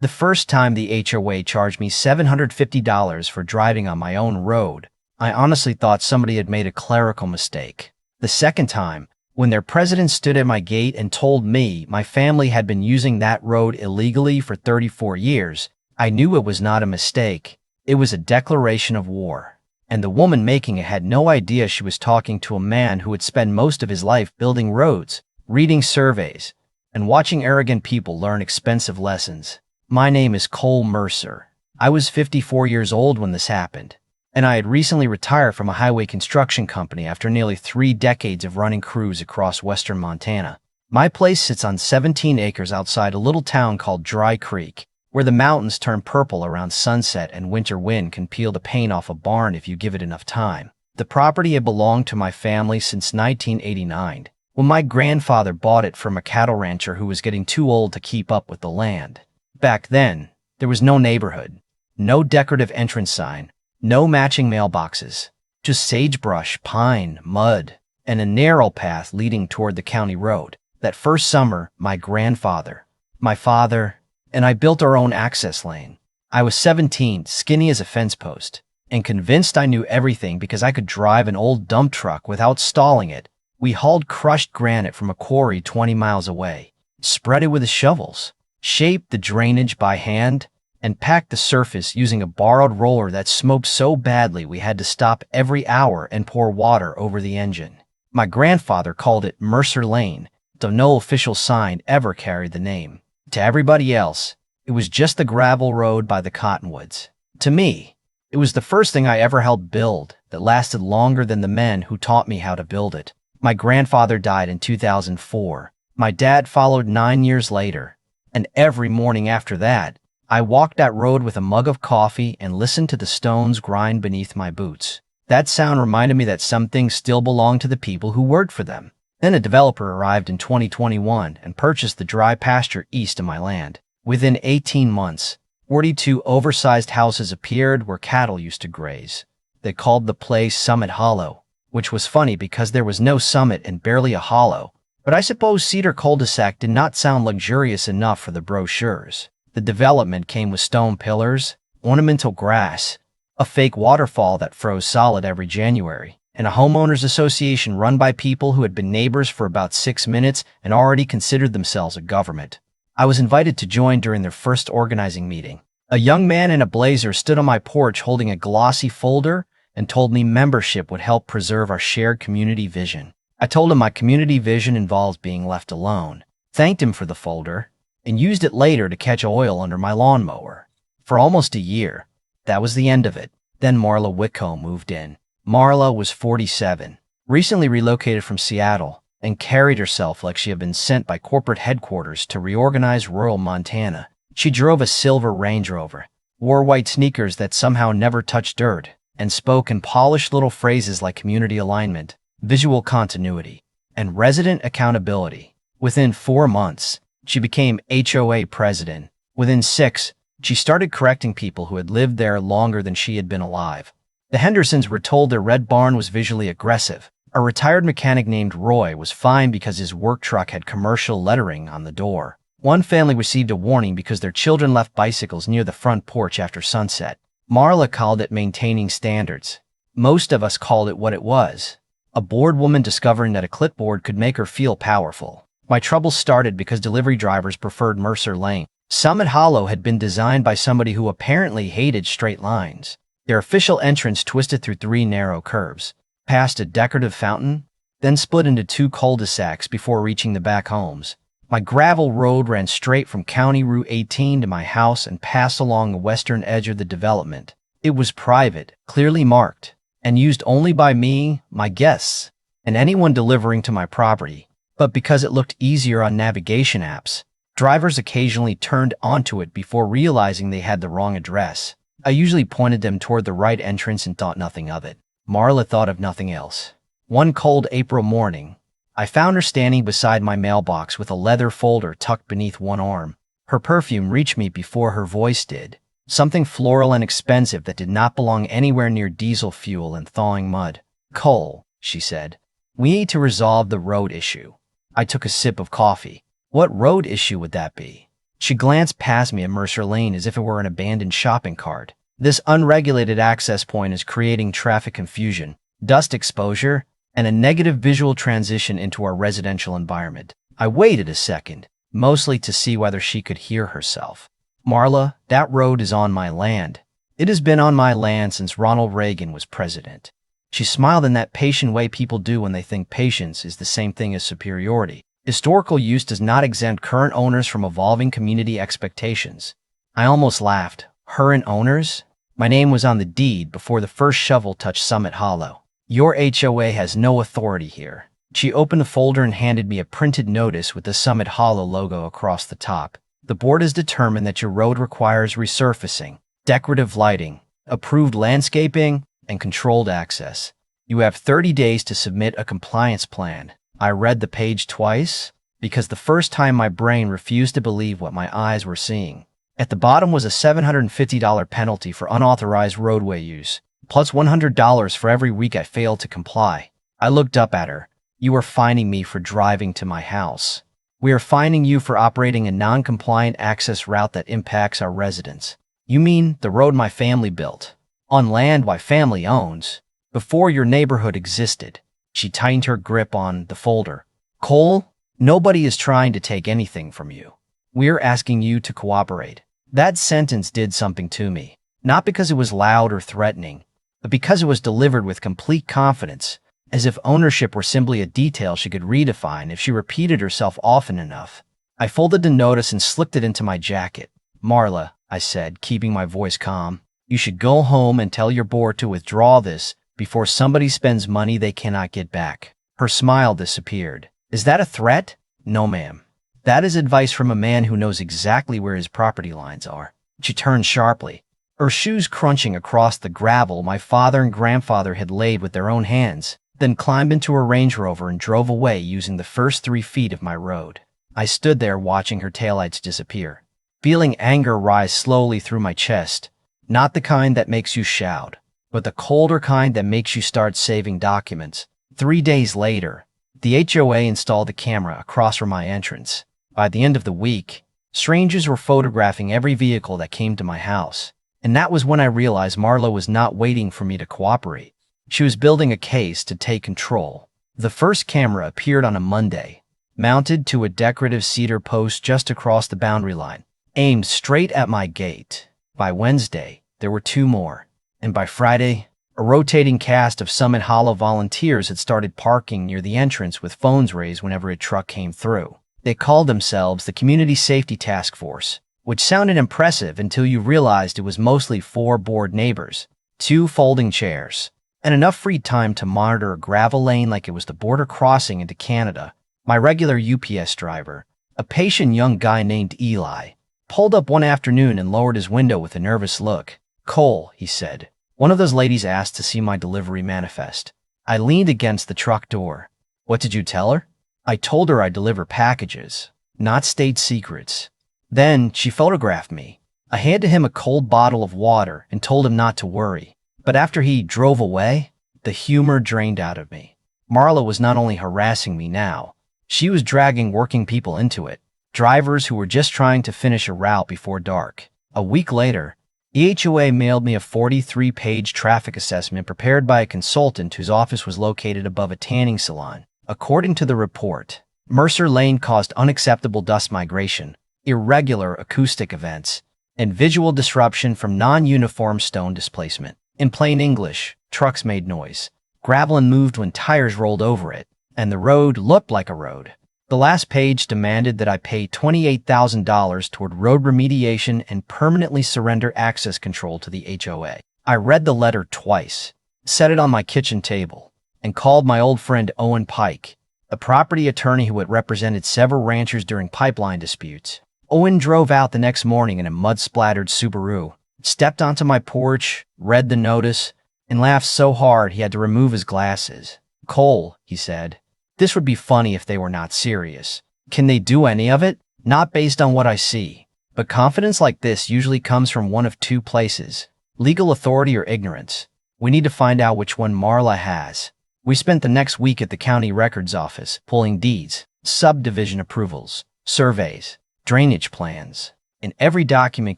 The first time the HOA charged me $750 for driving on my own road, I honestly thought somebody had made a clerical mistake. The second time, when their president stood at my gate and told me my family had been using that road illegally for 34 years, I knew it was not a mistake. It was a declaration of war. And the woman making it had no idea she was talking to a man who had spent most of his life building roads, reading surveys, and watching arrogant people learn expensive lessons. My name is Cole Mercer. I was 54 years old when this happened, and I had recently retired from a highway construction company after nearly 3 decades of running crews across western Montana. My place sits on 17 acres outside a little town called Dry Creek, where the mountains turn purple around sunset and winter wind can peel the paint off a barn if you give it enough time. The property had belonged to my family since 1989, when my grandfather bought it from a cattle rancher who was getting too old to keep up with the land. Back then, there was no neighborhood, no decorative entrance sign, no matching mailboxes, just sagebrush, pine, mud, and a narrow path leading toward the county road. That first summer, my grandfather, my father, and I built our own access lane. I was 17, skinny as a fence post, and convinced I knew everything because I could drive an old dump truck without stalling it. We hauled crushed granite from a quarry 20 miles away, spread it with the shovels, shaped the drainage by hand, and packed the surface using a borrowed roller that smoked so badly we had to stop every hour and pour water over the engine. My grandfather called it Mercer Lane, though no official sign ever carried the name. To everybody else, it was just the gravel road by the cottonwoods. To me, it was the first thing I ever helped build that lasted longer than the men who taught me how to build it. My grandfather died in 2004. My dad followed 9 years later, and every morning after that, I walked that road with a mug of coffee and listened to the stones grind beneath my boots. That sound reminded me that some things still belong to the people who worked for them. Then a developer arrived in 2021 and purchased the dry pasture east of my land. Within 18 months, 42 oversized houses appeared where cattle used to graze. They called the place Summit Hollow, which was funny because there was no summit and barely a hollow. But I suppose Cedar Cul-de-sac did not sound luxurious enough for the brochures. The development came with stone pillars, ornamental grass, a fake waterfall that froze solid every January, and a homeowners association run by people who had been neighbors for about 6 minutes and already considered themselves a government. I was invited to join during their first organizing meeting. A young man in a blazer stood on my porch holding a glossy folder and told me membership would help preserve our shared community vision. I told him my community vision involves being left alone, thanked him for the folder, and used it later to catch oil under my lawnmower. For almost a year, that was the end of it. Then Marla Whitcomb moved in. Marla was 47, recently relocated from Seattle, and carried herself like she had been sent by corporate headquarters to reorganize rural Montana. She drove a silver Range Rover, wore white sneakers that somehow never touched dirt, and spoke in polished little phrases like community alignment, visual continuity, and resident accountability. Within 4 months, she became HOA president. Within 6, she started correcting people who had lived there longer than she had been alive. The Hendersons were told their red barn was visually aggressive. A retired mechanic named Roy was fined because his work truck had commercial lettering on the door. One family received a warning because their children left bicycles near the front porch after sunset. Marla called it maintaining standards. Most of us called it what it was: a bored woman discovering that a clipboard could make her feel powerful. My troubles started because delivery drivers preferred Mercer Lane. Summit Hollow had been designed by somebody who apparently hated straight lines. Their official entrance twisted through 3 narrow curves, past a decorative fountain, then split into 2 cul-de-sacs before reaching the back homes. My gravel road ran straight from County Route 18 to my house and passed along the western edge of the development. It was private, clearly marked, and used only by me, my guests, and anyone delivering to my property. But because it looked easier on navigation apps, drivers occasionally turned onto it before realizing they had the wrong address. I usually pointed them toward the right entrance and thought nothing of it. Marla thought of nothing else. One cold April morning, I found her standing beside my mailbox with a leather folder tucked beneath one arm. Her perfume reached me before her voice did, something floral and expensive that did not belong anywhere near diesel fuel and thawing mud. "Cole," she said, "we need to resolve the road issue." I took a sip of coffee. What road issue would that be? She glanced past me at Mercer Lane as if it were an abandoned shopping cart. This unregulated access point is creating traffic confusion, dust exposure, and a negative visual transition into our residential environment. I waited a second, mostly to see whether she could hear herself. Marla, that road is on my land. It has been on my land since Ronald Reagan was president. She smiled in that patient way people do when they think patience is the same thing as superiority. Historical use does not exempt current owners from evolving community expectations. I almost laughed. Her and owners? My name was on the deed before the first shovel touched Summit Hollow. Your HOA has no authority here. She opened the folder and handed me a printed notice with the Summit Hollow logo across the top. The board has determined that your road requires resurfacing, decorative lighting, approved landscaping, and controlled access. You have 30 days to submit a compliance plan. I read the page twice because the first time my brain refused to believe what my eyes were seeing. At the bottom was a $750 penalty for unauthorized roadway use, plus $100 for every week I failed to comply. I looked up at her. You are fining me for driving to my house. We are fining you for operating a non-compliant access route that impacts our residents. You mean the road my family built, on land my family owns, before your neighborhood existed. She tightened her grip on the folder. Cole, nobody is trying to take anything from you. We're asking you to cooperate. That sentence did something to me, not because it was loud or threatening, but because it was delivered with complete confidence, as if ownership were simply a detail she could redefine if she repeated herself often enough. I folded the notice and slipped it into my jacket. Marla, I said, keeping my voice calm, you should go home and tell your board to withdraw this before somebody spends money they cannot get back. Her smile disappeared. Is that a threat? No, ma'am. That is advice from a man who knows exactly where his property lines are. She turned sharply, her shoes crunching across the gravel my father and grandfather had laid with their own hands, then climbed into her Range Rover and drove away using the first 3 feet of my road. I stood there watching her taillights disappear, feeling anger rise slowly through my chest, not the kind that makes you shout, but the colder kind that makes you start saving documents. 3 days later, the HOA installed a camera across from my entrance. By the end of the week, strangers were photographing every vehicle that came to my house, and that was when I realized Marla was not waiting for me to cooperate. She was building a case to take control. The first camera appeared on a Monday, mounted to a decorative cedar post just across the boundary line, aimed straight at my gate. By Wednesday, there were 2 more, and by Friday, a rotating cast of Summit Hollow volunteers had started parking near the entrance with phones raised whenever a truck came through. They called themselves the Community Safety Task Force, which sounded impressive until you realized it was mostly 4 bored neighbors, 2 folding chairs, and enough free time to monitor a gravel lane like it was the border crossing into Canada. My regular UPS driver, a patient young guy named Eli, pulled up one afternoon and lowered his window with a nervous look. Cole, he said, one of those ladies asked to see my delivery manifest. I leaned against the truck door. What did you tell her? I told her I deliver packages, not state secrets. Then she photographed me. I handed him a cold bottle of water and told him not to worry. But after he drove away, the humor drained out of me. Marla was not only harassing me now, she was dragging working people into it, drivers who were just trying to finish a route before dark. A week later, the HOA mailed me a 43-page traffic assessment prepared by a consultant whose office was located above a tanning salon. According to the report, Mercer Lane caused unacceptable dust migration, irregular acoustic events, and visual disruption from non-uniform stone displacement. In plain English, trucks made noise, gravel moved when tires rolled over it, and the road looked like a road. The last page demanded that I pay $28,000 toward road remediation and permanently surrender access control to the HOA. I read the letter twice, set it on my kitchen table, and called my old friend Owen Pike, a property attorney who had represented several ranchers during pipeline disputes. Owen drove out the next morning in a mud-splattered Subaru, stepped onto my porch, read the notice, and laughed so hard he had to remove his glasses. Cole, he said, this would be funny if they were not serious. Can they do any of it? Not based on what I see. But confidence like this usually comes from one of 2 places: legal authority or ignorance. We need to find out which one Marla has. We spent the next week at the county records office, pulling deeds, subdivision approvals, surveys, drainage plans, and every document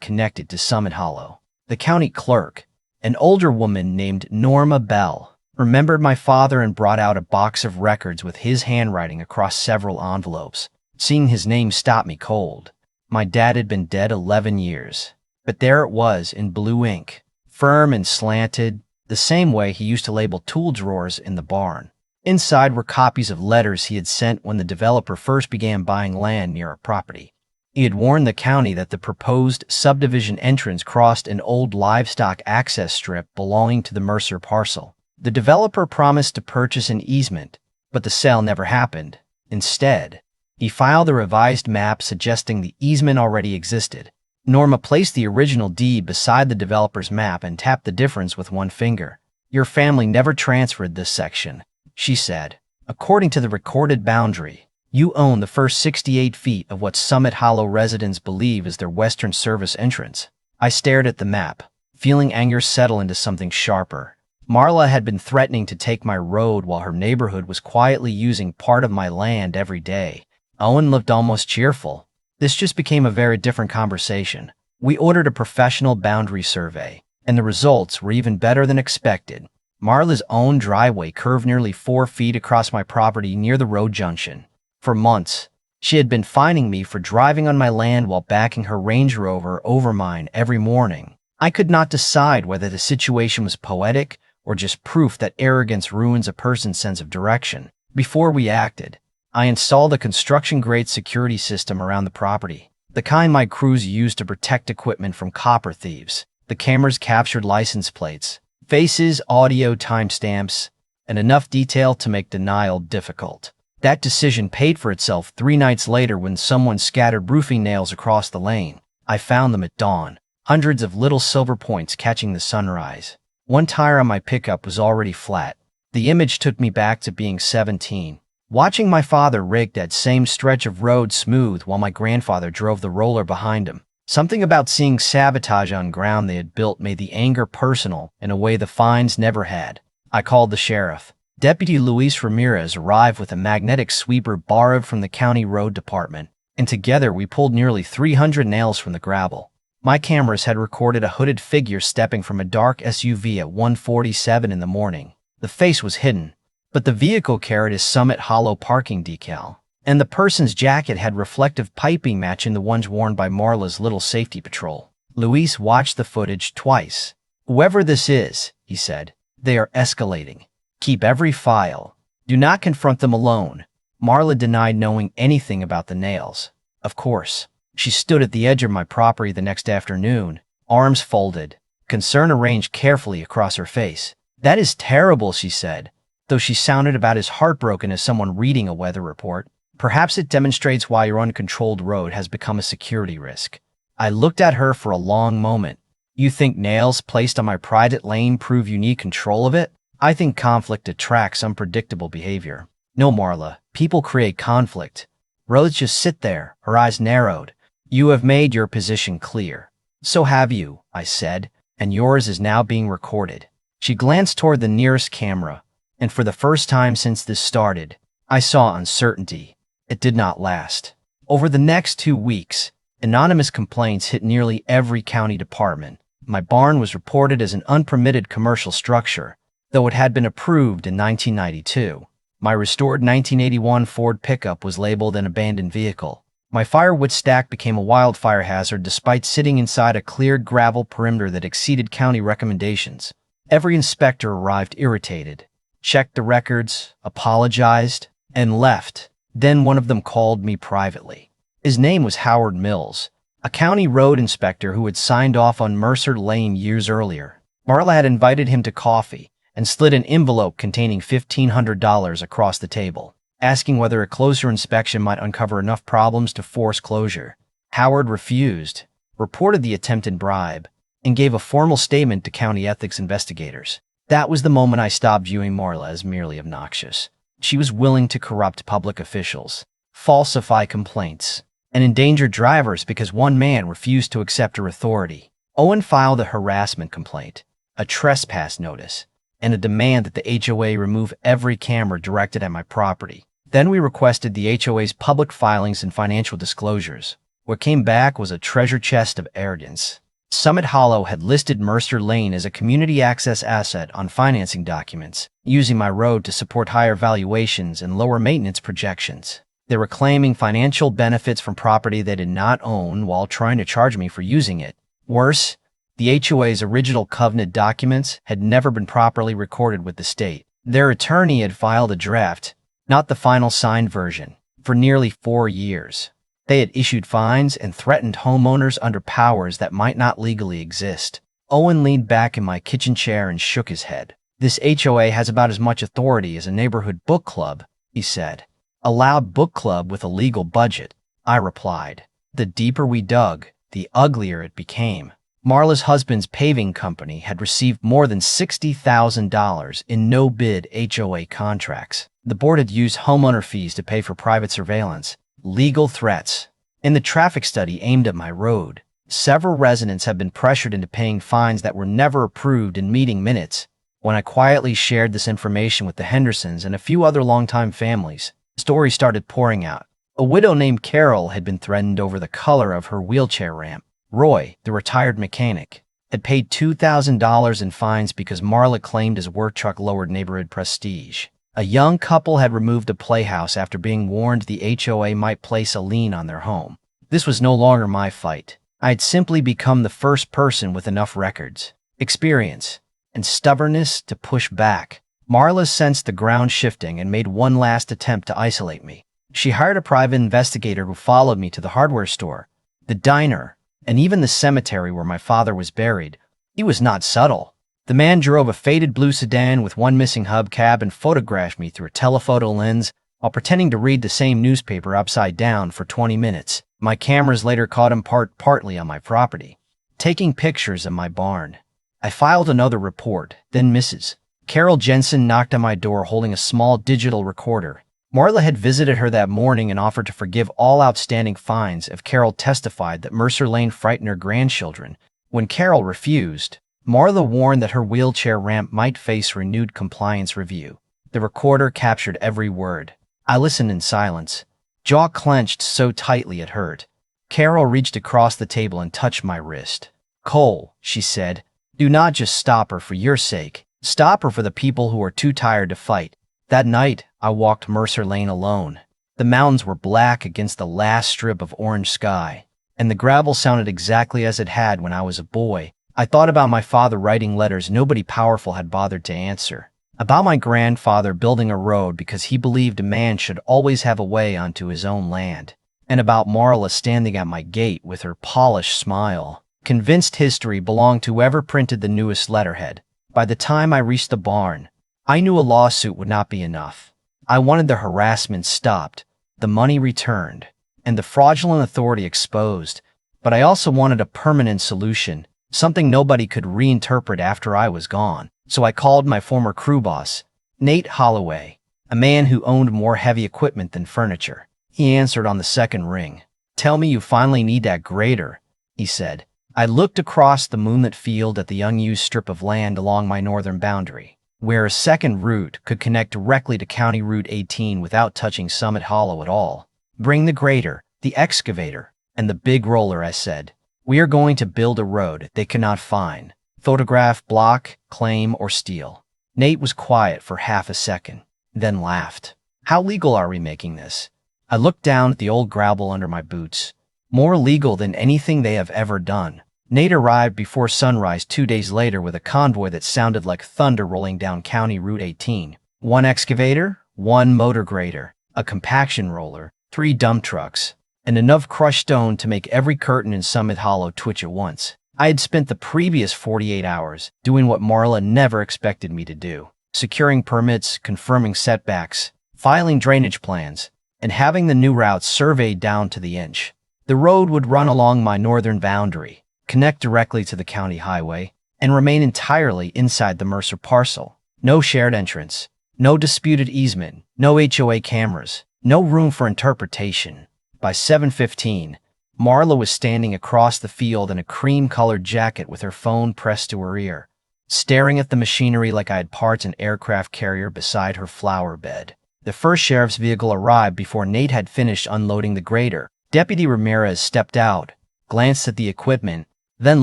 connected to Summit Hollow. The county clerk, an older woman named Norma Bell, remembered my father and brought out a box of records with his handwriting across several envelopes. Seeing his name stopped me cold. My dad had been dead 11 years. But there it was in blue ink, firm and slanted, the same way he used to label tool drawers in the barn. Inside were copies of letters he had sent when the developer first began buying land near our property. He had warned the county that the proposed subdivision entrance crossed an old livestock access strip belonging to the Mercer parcel. The developer promised to purchase an easement, but the sale never happened. Instead, he filed a revised map suggesting the easement already existed. Norma placed the original deed beside the developer's map and tapped the difference with one finger. "Your family never transferred this section," she said. "According to the recorded boundary, you own the first 68 feet of what Summit Hollow residents believe is their western service entrance." I stared at the map, feeling anger settle into something sharper. Marla had been threatening to take my road while her neighborhood was quietly using part of my land every day. Owen looked almost cheerful. This just became a very different conversation. We ordered a professional boundary survey, and the results were even better than expected. Marla's own driveway curved nearly 4 feet across my property near the road junction. For months, she had been fining me for driving on my land while backing her Range Rover over mine every morning. I could not decide whether the situation was poetic or just proof that arrogance ruins a person's sense of direction. Before we acted, I installed a construction-grade security system around the property, the kind my crews use to protect equipment from copper thieves. The cameras captured license plates, faces, audio, timestamps, and enough detail to make denial difficult. That decision paid for itself 3 nights later when someone scattered roofing nails across the lane. I found them at dawn, hundreds of little silver points catching the sunrise. One tire on my pickup was already flat. The image took me back to being 17. Watching my father rake that same stretch of road smooth while my grandfather drove the roller behind him. Something about seeing Sabotage on ground they had built made the anger personal in a way the fines never had. I called the sheriff. Deputy Luis Ramirez arrived with a magnetic sweeper borrowed from the county road department, and together we pulled nearly 300 nails from the gravel. My cameras had recorded a hooded figure stepping from a dark SUV at 1:47 in the morning. The face was hidden, but the vehicle carried a Summit Hollow parking decal, and the person's jacket had reflective piping matching the ones worn by Marla's little safety patrol. Luis watched the footage twice. "Whoever this is," he said, "they are escalating. Keep every file. Do not confront them alone." Marla denied knowing anything about the nails. Of course. She stood at the edge of my property the next afternoon, arms folded, concern arranged carefully across her face. "That is terrible," she said, though she sounded about as heartbroken as someone reading a weather report. "Perhaps it demonstrates why your uncontrolled road has become a security risk." I looked at her for a long moment. "You think nails placed on my private lane prove you need control of it?" "I think conflict attracts unpredictable behavior." "No, Marla, people create conflict. Roads just sit there," her eyes narrowed. "You have made your position clear." "So have you," I said, "and yours is now being recorded." She glanced toward the nearest camera, and for the first time since this started, I saw uncertainty. It did not last. Over the next 2 weeks, anonymous complaints hit nearly every county department. My barn was reported as an unpermitted commercial structure, though it had been approved in 1992. My restored 1981 Ford pickup was labeled an abandoned vehicle. My firewood stack became a wildfire hazard despite sitting inside a cleared gravel perimeter that exceeded county recommendations. Every inspector arrived irritated, checked the records, apologized, and left. Then one of them called me privately. His name was Howard Mills, a county road inspector who had signed off on Mercer Lane years earlier. Marla had invited him to coffee and slid an envelope containing $1,500 across the table, asking whether a closer inspection might uncover enough problems to force closure. Howard refused, reported the attempted bribe, and gave a formal statement to county ethics investigators. That was the moment I stopped viewing Marla as merely obnoxious. She was willing to corrupt public officials, falsify complaints, and endanger drivers because one man refused to accept her authority. Owen filed a harassment complaint, a trespass notice, and a demand that the HOA remove every camera directed at my property. Then we requested the HOA's public filings and financial disclosures. What came back was a treasure chest of arrogance. Summit Hollow had listed Mercer Lane as a community access asset on financing documents, using my road to support higher valuations and lower maintenance projections. They were claiming financial benefits from property they did not own while trying to charge me for using it. Worse, the HOA's original covenant documents had never been properly recorded with the state. Their attorney had filed a draft, not the final signed version, for nearly 4 years. They had issued fines and threatened homeowners under powers that might not legally exist. Owen leaned back in my kitchen chair and shook his head. "This HOA has about as much authority as a neighborhood book club," he said. "A loud book club with a legal budget," I replied. The deeper we dug, the uglier it became. Marla's husband's paving company had received more than $60,000 in no-bid HOA contracts. The board had used homeowner fees to pay for private surveillance, legal threats. In the traffic study aimed at my road, several residents have been pressured into paying fines that were never approved in meeting minutes. When I quietly shared this information with the Hendersons and a few other longtime families, stories started pouring out. A widow named Carol had been threatened over the color of her wheelchair ramp. Roy, the retired mechanic, had paid $2,000 in fines because Marla claimed his work truck lowered neighborhood prestige. A young couple had removed a playhouse after being warned the HOA might place a lien on their home. This was no longer my fight. I had simply become the first person with enough records, experience, and stubbornness to push back. Marla sensed the ground shifting and made one last attempt to isolate me. She hired a private investigator who followed me to the hardware store, the diner, and even the cemetery where my father was buried. He was not subtle. The man drove a faded blue sedan with one missing hubcap and photographed me through a telephoto lens while pretending to read the same newspaper upside down for 20 minutes. My cameras later caught him partly on my property, taking pictures of my barn. I filed another report, then Mrs. Carol Jensen knocked on my door holding a small digital recorder. Marla had visited her that morning and offered to forgive all outstanding fines if Carol testified that Mercer Lane frightened her grandchildren. When Carol refused, Marla warned that her wheelchair ramp might face renewed compliance review. The recorder captured every word. I listened in silence, jaw clenched so tightly it hurt. Carol reached across the table and touched my wrist. "Cole," she said, "do not just stop her for your sake. Stop her for the people who are too tired to fight." That night, I walked Mercer Lane alone. The mountains were black against the last strip of orange sky, and the gravel sounded exactly as it had when I was a boy. I thought about my father writing letters nobody powerful had bothered to answer, about my grandfather building a road because he believed a man should always have a way onto his own land, and about Marla standing at my gate with her polished smile, convinced history belonged to whoever printed the newest letterhead. By the time I reached the barn, I knew a lawsuit would not be enough. I wanted the harassment stopped, the money returned, and the fraudulent authority exposed, but I also wanted a permanent solution, something nobody could reinterpret after I was gone. So I called my former crew boss, Nate Holloway, a man who owned more heavy equipment than furniture. He answered on the second ring. "Tell me you finally need that grader," he said. I looked across the moonlit field at the unused strip of land along my northern boundary, where a second route could connect directly to County Route 18 without touching Summit Hollow at all. "Bring the grader, the excavator, and the big roller," I said. "We are going to build a road they cannot find, photograph, block, claim, or steal." Nate was quiet for half a second, then laughed. "How legal are we making this?" I looked down at the old gravel under my boots. "More legal than anything they have ever done." Nate arrived before sunrise 2 days later with a convoy that sounded like thunder rolling down County Route 18. 1 excavator, 1 motor grader, a compaction roller, 3 dump trucks, and enough crushed stone to make every curtain in Summit Hollow twitch at once. I had spent the previous 48 hours doing what Marla never expected me to do, securing permits, confirming setbacks, filing drainage plans, and having the new routes surveyed down to the inch. The road would run along my northern boundary, connect directly to the county highway, and remain entirely inside the Mercer parcel. No shared entrance, no disputed easement, no HOA cameras, no room for interpretation. By 7:15, Marla was standing across the field in a cream-colored jacket with her phone pressed to her ear, staring at the machinery like I had parked an aircraft carrier beside her flower bed. The first sheriff's vehicle arrived before Nate had finished unloading the grader. Deputy Ramirez stepped out, glanced at the equipment, then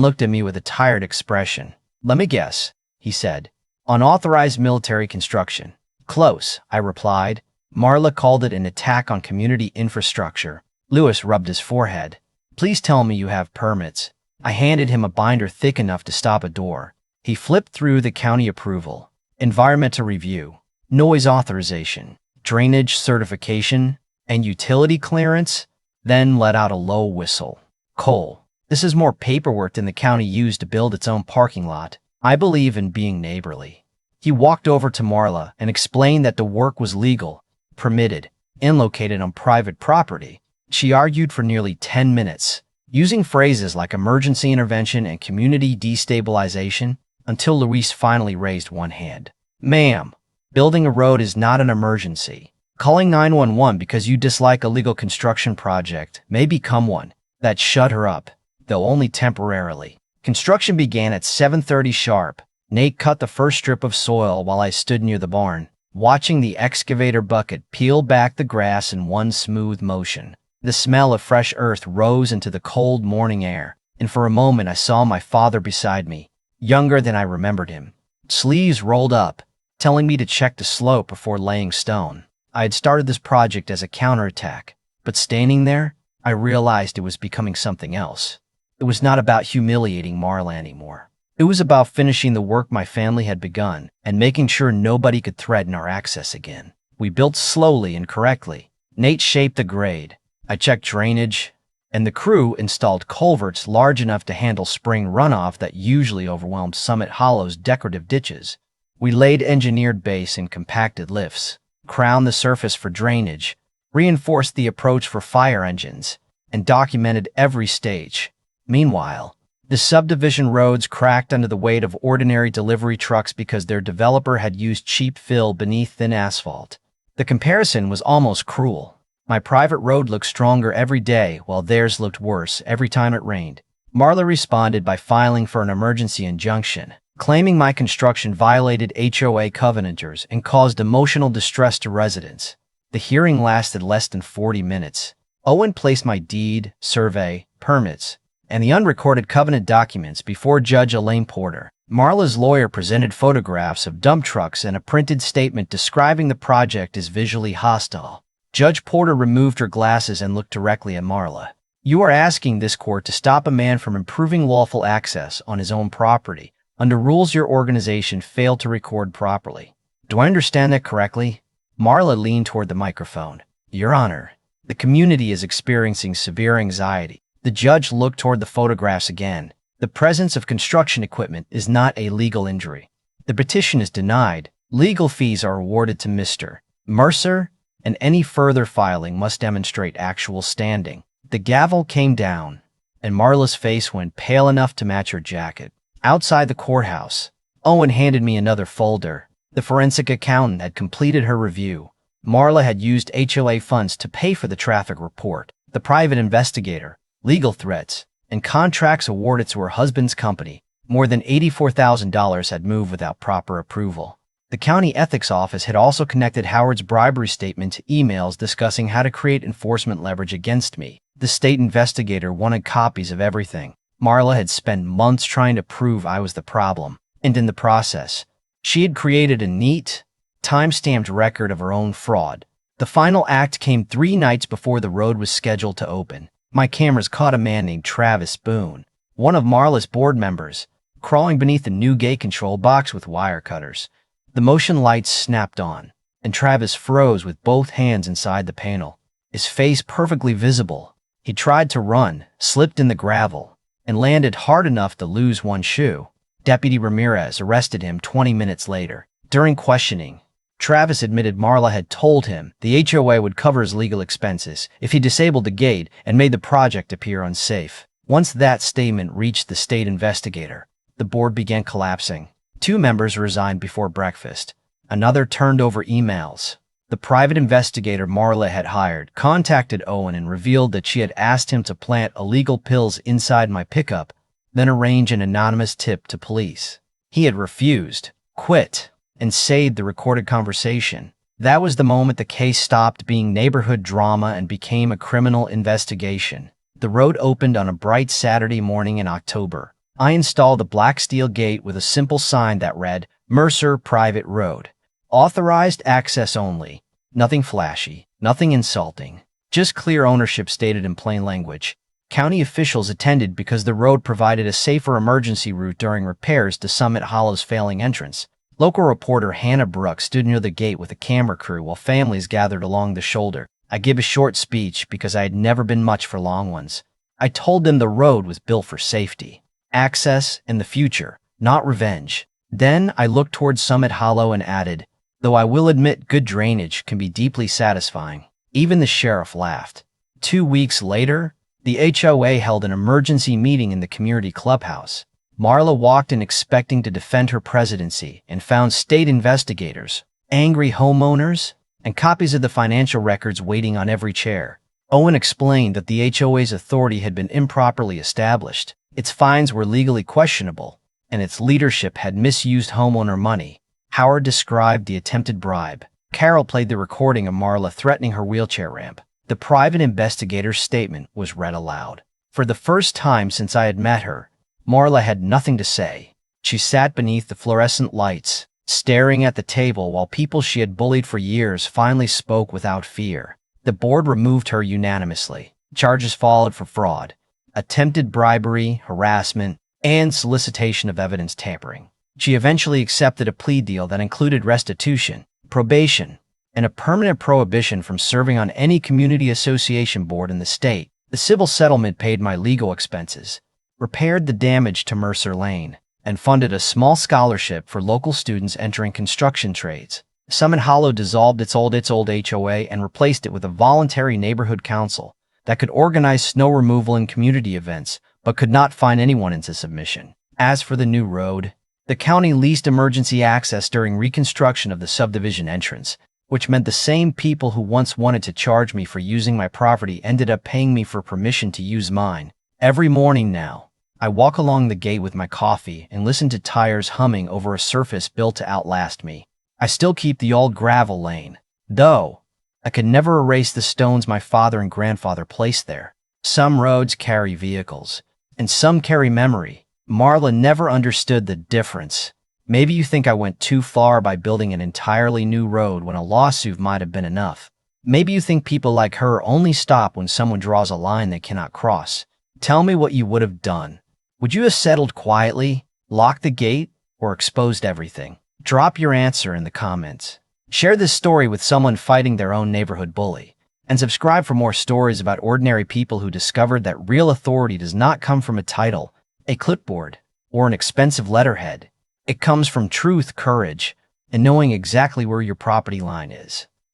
looked at me with a tired expression. "Let me guess," he said. "Unauthorized military construction." "Close," I replied. "Marla called it an attack on community infrastructure." Lewis rubbed his forehead. "Please tell me you have permits." I handed him a binder thick enough to stop a door. He flipped through the county approval, environmental review, noise authorization, drainage certification, and utility clearance, then let out a low whistle. "Cole, this is more paperwork than the county used to build its own parking lot. I believe in being neighborly." He walked over to Marla and explained that the work was legal, permitted, and located on private property. She argued for nearly 10 minutes, using phrases like emergency intervention and community destabilization, until Luis finally raised one hand. "Ma'am, building a road is not an emergency. Calling 911 because you dislike a legal construction project may become one." That shut her up, though only temporarily. Construction began at 7:30 sharp. Nate cut the first strip of soil while I stood near the barn, watching the excavator bucket peel back the grass in one smooth motion. The smell of fresh earth rose into the cold morning air, and for a moment I saw my father beside me, younger than I remembered him, sleeves rolled up, telling me to check the slope before laying stone. I had started this project as a counterattack, but standing there, I realized it was becoming something else. It was not about humiliating Marla anymore. It was about finishing the work my family had begun and making sure nobody could threaten our access again. We built slowly and correctly. Nate shaped the grade, I checked drainage, and the crew installed culverts large enough to handle spring runoff that usually overwhelmed Summit Hollow's decorative ditches. We laid engineered base and compacted lifts, crowned the surface for drainage, reinforced the approach for fire engines, and documented every stage. Meanwhile, the subdivision roads cracked under the weight of ordinary delivery trucks because their developer had used cheap fill beneath thin asphalt. The comparison was almost cruel. My private road looked stronger every day, while theirs looked worse every time it rained. Marla responded by filing for an emergency injunction, claiming my construction violated HOA covenanters and caused emotional distress to residents. The hearing lasted less than 40 minutes. Owen placed my deed, survey, permits, and the unrecorded covenant documents before Judge Elaine Porter. Marla's lawyer presented photographs of dump trucks and a printed statement describing the project as visually hostile. Judge Porter removed her glasses and looked directly at Marla. "You are asking this court to stop a man from improving lawful access on his own property under rules your organization failed to record properly. Do I understand that correctly?" Marla leaned toward the microphone. "Your Honor, the community is experiencing severe anxiety." The judge looked toward the photographs again. "The presence of construction equipment is not a legal injury. The petition is denied. Legal fees are awarded to Mr. Mercer, and any further filing must demonstrate actual standing." The gavel came down, and Marla's face went pale enough to match her jacket. Outside the courthouse, Owen handed me another folder. The forensic accountant had completed her review. Marla had used HOA funds to pay for the traffic report, the private investigator, legal threats, and contracts awarded to her husband's company. More than $84,000 had moved without proper approval. The county ethics office had also connected Howard's bribery statement to emails discussing how to create enforcement leverage against me. The state investigator wanted copies of everything. Marla had spent months trying to prove I was the problem, and in the process, she had created a neat, time-stamped record of her own fraud. The final act came 3 nights before the road was scheduled to open. My cameras caught a man named Travis Boone, one of Marla's board members, crawling beneath a new gate control box with wire cutters. The motion lights snapped on, and Travis froze with both hands inside the panel, his face perfectly visible. He tried to run, slipped in the gravel, and landed hard enough to lose one shoe. Deputy Ramirez arrested him 20 minutes later. During questioning, Travis admitted Marla had told him the HOA would cover his legal expenses if he disabled the gate and made the project appear unsafe. Once that statement reached the state investigator, the board began collapsing. 2 members resigned before breakfast. Another turned over emails. The private investigator Marla had hired contacted Owen and revealed that she had asked him to plant illegal pills inside my pickup, then arrange an anonymous tip to police. He had refused, quit, and saved the recorded conversation. That was the moment the case stopped being neighborhood drama and became a criminal investigation. The road opened on a bright Saturday morning in October. I installed a black steel gate with a simple sign that read, Mercer Private Road. Authorized access only. Nothing flashy, nothing insulting. Just clear ownership stated in plain language. County officials attended because the road provided a safer emergency route during repairs to Summit Hollow's failing entrance. Local reporter Hannah Brooks stood near the gate with a camera crew while families gathered along the shoulder. I gave a short speech because I had never been much for long ones. I told them the road was built for safety, access, and the future, not revenge. Then I looked towards Summit Hollow and added, though I will admit good drainage can be deeply satisfying. Even the sheriff laughed. 2 weeks later, the HOA held an emergency meeting in the community clubhouse. Marla walked in expecting to defend her presidency and found state investigators, angry homeowners, and copies of the financial records waiting on every chair. Owen explained that the HOA's authority had been improperly established, its fines were legally questionable, and its leadership had misused homeowner money. Howard described the attempted bribe. Carol played the recording of Marla threatening her wheelchair ramp. The private investigator's statement was read aloud. For the first time since I had met her, Marla had nothing to say. She sat beneath the fluorescent lights, staring at the table while people she had bullied for years finally spoke without fear. The board removed her unanimously. Charges followed for fraud, attempted bribery, harassment, and solicitation of evidence tampering. She eventually accepted a plea deal that included restitution, probation, and a permanent prohibition from serving on any community association board in the state. The civil settlement paid my legal expenses, repaired the damage to Mercer Lane, and funded a small scholarship for local students entering construction trades. Summit Hollow dissolved its old HOA and replaced it with a voluntary neighborhood council that could organize snow removal and community events, but could not find anyone into submission. As for the new road, the county leased emergency access during reconstruction of the subdivision entrance, which meant the same people who once wanted to charge me for using my property ended up paying me for permission to use mine. Every morning now, I walk along the gate with my coffee and listen to tires humming over a surface built to outlast me. I still keep the old gravel lane, though I could never erase the stones my father and grandfather placed there. Some roads carry vehicles, and some carry memory. Marla never understood the difference. Maybe you think I went too far by building an entirely new road when a lawsuit might have been enough. Maybe you think people like her only stop when someone draws a line they cannot cross. Tell me what you would have done. Would you have settled quietly, locked the gate, or exposed everything? Drop your answer in the comments. Share this story with someone fighting their own neighborhood bully. And subscribe for more stories about ordinary people who discovered that real authority does not come from a title, a clipboard, or an expensive letterhead. It comes from truth, courage, and knowing exactly where your property line is.